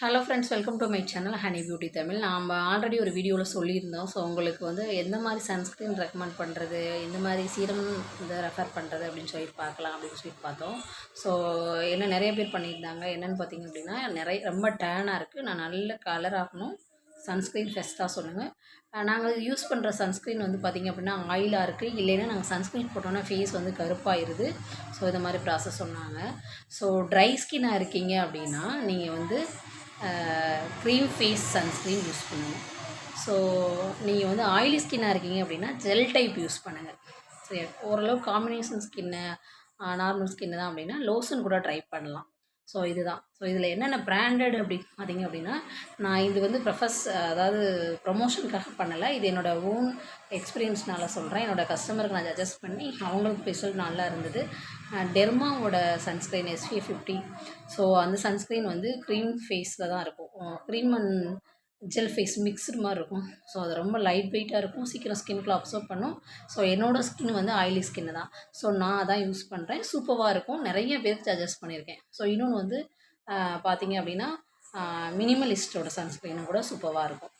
Hello friends, welcome to my channel honey beauty Tamil. நாம் already ஒரு வீடியோவில் சொல்லியிருந்தோம். ஸோ உங்களுக்கு வந்து எந்த மாதிரி சன்ஸ்க்ரீன் ரெக்கமெண்ட் பண்ணுறது, எந்த மாதிரி சீரம் இதை ரெஃபர் பண்ணுறது அப்படின்னு சொல்லி பார்க்கலாம் அப்படின்னு சொல்லி பார்த்தோம். ஸோ என்ன நிறைய பேர் பண்ணியிருந்தாங்க. என்னென்னு பார்த்தீங்க அப்படின்னா, ரொம்ப டேனாக இருக்குது, நான் நல்ல கலர் ஆகணும், சன்ஸ்க்ரீன் ஃபெஸ்ட்டாக சொல்லுங்கள். நாங்கள் யூஸ் பண்ணுற சன்ஸ்க்ரீன் வந்து பார்த்திங்க அப்படின்னா ஆயிலாக இருக்குது, இல்லைன்னா நாங்கள் சன்ஸ்க்ரீன் போட்டோன்னா ஃபேஸ் வந்து கருப்பாயிருது. ஸோ இந்த மாதிரி ப்ராசஸ் சொன்னாங்க. ஸோ ட்ரை ஸ்கின்னாக இருக்கீங்க அப்படின்னா நீங்கள் வந்து க்ரீம் ஃபேஸ் சன்ஸ்க்ரீன் யூஸ் பண்ணுங்கள். ஸோ நீங்கள் வந்து ஆயிலி ஸ்கின்னாக இருக்கீங்க அப்படின்னா ஜெல் டைப் யூஸ் பண்ணுங்கள். சரி, ஓரளவு காம்பினேஷன் ஸ்கின்னு, நார்மல் ஸ்கின்னு தான் அப்படின்னா லோஷன் கூட ட்ரை பண்ணலாம். ஸோ இதுதான். ஸோ இதில் என்னென்ன பிராண்டட் அப்படி பார்த்தீங்க அப்படின்னா, நான் இது வந்து அதாவது ப்ரொமோஷனுக்காக பண்ணலை, இது என்னோடய ஓன் எக்ஸ்பீரியன்ஸ்னால சொல்கிறேன். என்னோடய கஸ்டமருக்கு நான் சஜஸ்ட் பண்ணி அவங்களுக்கு ரிசல்ட் நல்லா இருந்தது. டெர்மாவோட சன்ஸ்க்ரீன் SPF50. ஸோ அந்த சன்ஸ்க்ரீன் வந்து க்ரீம் ஃபேஸில் தான் இருக்கும். Cream and gel face mixed மாதிரி இருக்கும். ஸோ அது ரொம்ப லைட் வெயிட்டாக இருக்கும், சீக்கிரம் ஸ்கின்குள்ளே அப்சர்வ் பண்ணும். ஸோ என்னோடய ஸ்கின் வந்து ஆயிலி ஸ்கின்னு தான். ஸோ நான் அதான் யூஸ் பண்ணுறேன். சூப்பராக இருக்கும், நிறைய பேருக்கு சஜஸ்ட் பண்ணியிருக்கேன். ஸோ இன்னொன்று வந்து பார்த்தீங்க அப்படின்னா மினிமலிஸ்ட்டோட சன்ஸ்க்ரீனும் கூட சூப்பராக இருக்கும்.